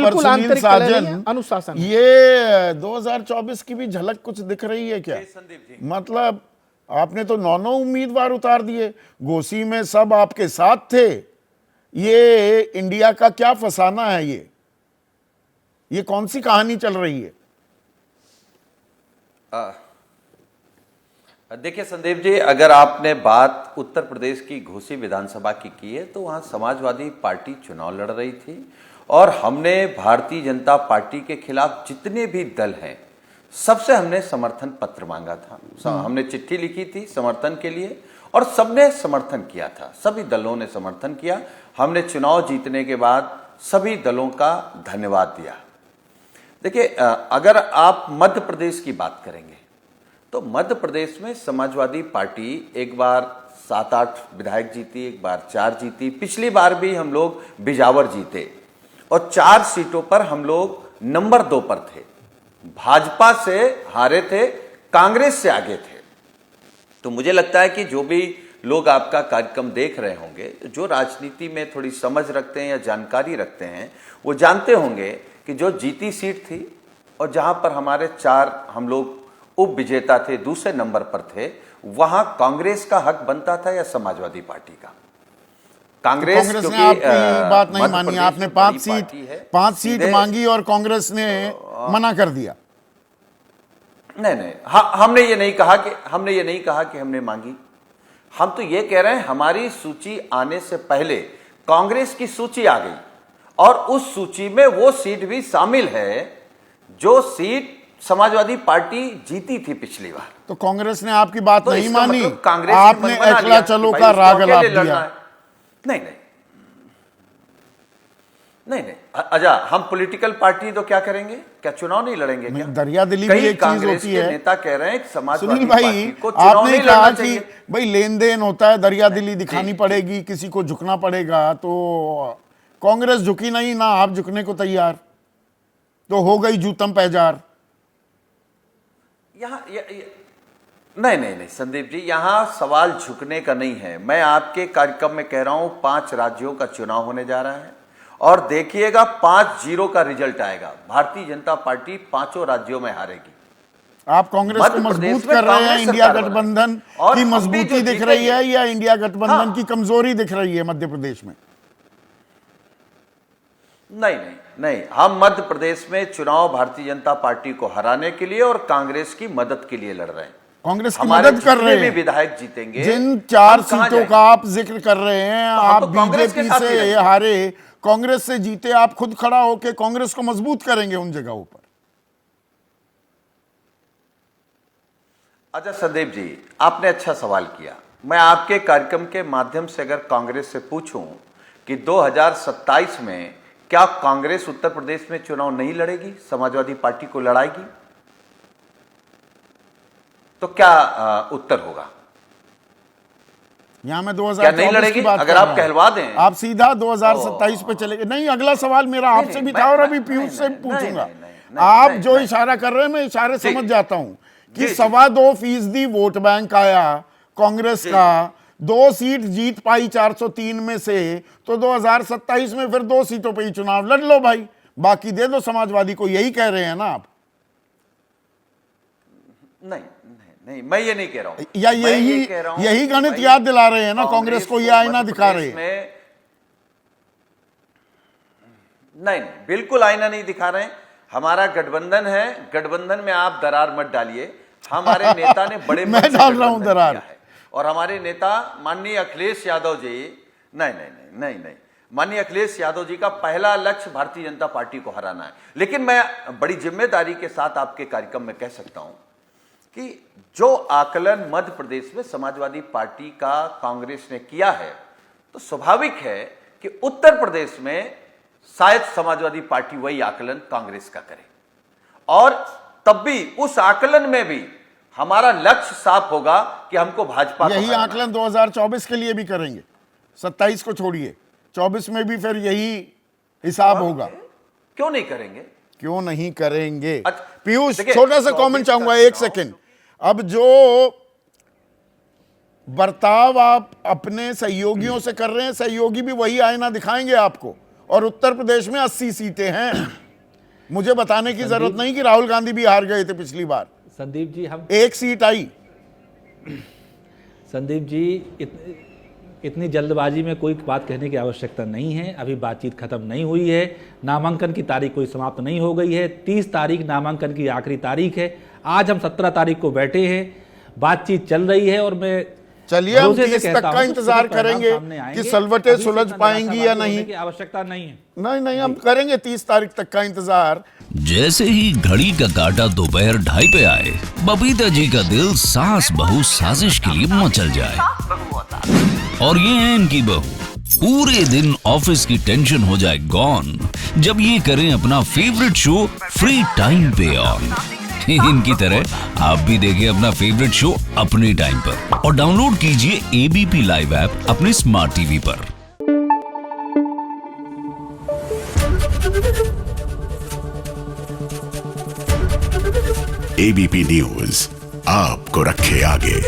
पर सुनील साजन, अनुशासन, ये 2024 की भी झलक कुछ दिख रही है क्या? मतलब आपने तो 9 उम्मीदवार उतार दिए, घोसी में सब आपके साथ थे। ये इंडिया का क्या फसाना है? ये कौन सी कहानी चल रही है? देखिए संदीप जी, अगर आपने बात उत्तर प्रदेश की घोसी विधानसभा की है, तो वहां समाजवादी पार्टी चुनाव लड़ रही थी और हमने भारतीय जनता पार्टी के खिलाफ जितने भी दल हैं सबसे हमने समर्थन पत्र मांगा था। हमने चिट्ठी लिखी थी समर्थन के लिए और सबने समर्थन किया था, सभी दलों ने समर्थन किया। हमने चुनाव जीतने के बाद सभी दलों का धन्यवाद दिया। देखिए, अगर आप मध्य प्रदेश की बात करेंगे तो मध्य प्रदेश में समाजवादी पार्टी एक बार 7-8 विधायक जीती, एक बार 4 जीती, पिछली बार भी हम लोग बिजावर जीते और 4 सीटों पर हम लोग नंबर 2 पर थे। भाजपा से हारे थे, कांग्रेस से आगे थे। तो मुझे लगता है कि जो भी लोग आपका कार्यक्रम देख रहे होंगे, जो राजनीति में थोड़ी समझ रखते हैं या जानकारी रखते हैं, वो जानते होंगे कि जो जीती सीट थी और जहां पर हमारे 4 हम लोग उप विजेता थे, दूसरे नंबर पर थे, वहां कांग्रेस का हक बनता था या समाजवादी पार्टी का? कांग्रेस ने आपकी बात नहीं मानी, आपने 5 सीट मांगी और कांग्रेस ने मना कर दिया। नहीं, हमने ये नहीं कहा कि हमने मांगी। हम तो ये कह रहे हैं हमारी सूची आने से पहले कांग्रेस की सूची आ गई और उस सूची में वो सीट भी शामिल है जो सीट समाजवादी पार्टी जीती थी पिछली बार। तो कांग्रेस ने आपकी बात नहीं मानी, कांग्रेस आपने अकेला चलो का राग लाप दिया। नहीं, अच्छा, हम पॉलिटिकल पार्टी तो क्या करेंगे? क्या चुनाव नहीं लड़ेंगे क्या? दरिया दिली भी एक चीज होती है। नेता कह रहे हैं सुनील भाई, आपने कहा कि भाई लेन देन होता है, दरिया दिली दिखानी पड़ेगी, किसी को झुकना पड़ेगा। तो कांग्रेस झुकी नहीं, ना आप झुकने को तैयार, तो हो गई जूतम पैजार। नहीं संदीप जी, यहां सवाल झुकने का नहीं है। मैं आपके कार्यक्रम में कह रहा हूं 5 राज्यों का चुनाव होने जा रहा है और देखिएगा 5-0 का रिजल्ट आएगा। भारतीय जनता पार्टी 5 राज्यों में हारेगी। आप कांग्रेस को मजबूत कर रहे हैं, इंडिया गठबंधन की मजबूती दिख रही है या इंडिया गठबंधन की कमजोरी दिख रही है मध्य प्रदेश में? नहीं, हम मध्य प्रदेश में चुनाव भारतीय जनता पार्टी को हराने के लिए और कांग्रेस की मदद के लिए लड़ रहे हैं। कांग्रेस की मदद कर रहे हैं। विधायक जीतेंगे। जिन 4 सीटों का आप जिक्र कर रहे हैं, आप बीजेपी से हारे, कांग्रेस से जीते, आप खुद खड़ा होकर कांग्रेस को मजबूत करेंगे उन जगहों पर। अच्छा संदीप जी, आपने अच्छा सवाल किया। मैं आपके कार्यक्रम के माध्यम से अगर कांग्रेस से पूछूं कि 2027 में क्या कांग्रेस उत्तर प्रदेश में चुनाव नहीं लड़ेगी, समाजवादी पार्टी को लड़ाएगी, तो क्या उत्तर होगा? यहां मैं 2024 की बात अगर आप कहलवा दें, आप सीधा 2027 पे चले गए। नहीं, अगला सवाल मेरा आपसे भी था और अभी पीयूष से पूछूंगा। आप जो इशारा कर रहे हैं, मैं इशारे समझ जाता हूं कि 2.25% वोट बैंक आया कांग्रेस का, 2 सीट जीत पाई 403 में से, तो 2027 में फिर 2 सीटों पे ही चुनाव लड़ लो भाई, बाकी दे दो समाजवादी को। यही कह रहे हैं ना आप? नहीं, मैं ये नहीं कह रहा हूं। या यही गणित याद दिला रहे हैं ना कांग्रेस को, ये आईना दिखा रहे हैं? नहीं, बिल्कुल आईना नहीं दिखा रहे हैं। हमारा गठबंधन है, गठबंधन में आप दरार मत डालिए। हमारे नेता ने बड़े मैं डाल रहा हूं दरार, और हमारे नेता माननीय अखिलेश यादव जी, नहीं, माननीय अखिलेश यादव जी का पहला लक्ष्य भारतीय जनता पार्टी को हराना है। लेकिन मैं बड़ी जिम्मेदारी के साथ आपके कार्यक्रम में कह सकता हूं कि जो आकलन मध्य प्रदेश में समाजवादी पार्टी का कांग्रेस ने किया है, तो स्वाभाविक है कि उत्तर प्रदेश में शायद समाजवादी पार्टी वही आकलन कांग्रेस का करे और तब भी उस आकलन में भी हमारा लक्ष्य साफ होगा कि हमको भाजपा यही आकलन 2024 के लिए भी करेंगे। 27 को छोड़िए, 24 में भी फिर यही हिसाब होगा। क्यों नहीं करेंगे? क्यों नहीं करेंगे? अच्छा, पीयूष, छोटा सा कमेंट चाहूंगा, 1 सेकंड। अब जो बर्ताव आप अपने सहयोगियों से कर रहे हैं, सहयोगी भी वही आईना दिखाएंगे आपको और उत्तर प्रदेश में 80 सीटें हैं। मुझे बताने की जरूरत नहीं कि राहुल गांधी भी हार गए थे पिछली बार। संदीप जी, हम एक सीट आई। संदीप जी, इतनी जल्दबाजी में कोई बात कहने की आवश्यकता नहीं है। अभी बातचीत खत्म नहीं हुई है, नामांकन की तारीख कोई समाप्त नहीं हो गई है। 30 तारीख नामांकन की आखिरी तारीख है। आज हम 17 तारीख को बैठे हैं, बातचीत चल रही है और मैं चलिए हम भरोसे से 30 तक कहता का हूं, इंतजार परिणाम करेंगे सामने आएंगे। कि सलवटें अभी से सुलझ इतना पाएंगी या निराशावादी नहीं। होने की आवश्यकता नहीं है। नहीं, हम करेंगे 30 तारीख तक का इंतजार। जैसे ही घड़ी का काटा दोपहर 2:30 पे आए, बबीता जी का दिल सास बहू साजिश के लिए मचल जाए। और ये है इनकी बहू, पूरे दिन ऑफिस की टेंशन हो जाए गॉन जब ये करें अपना फेवरेट शो फ्री टाइम पे ऑन। इनकी तरह आप भी देखें अपना फेवरेट शो अपने टाइम पर और डाउनलोड कीजिए एबीपी लाइव ऐप अपने स्मार्ट टीवी पर। एबीपी न्यूज आपको रखे आगे।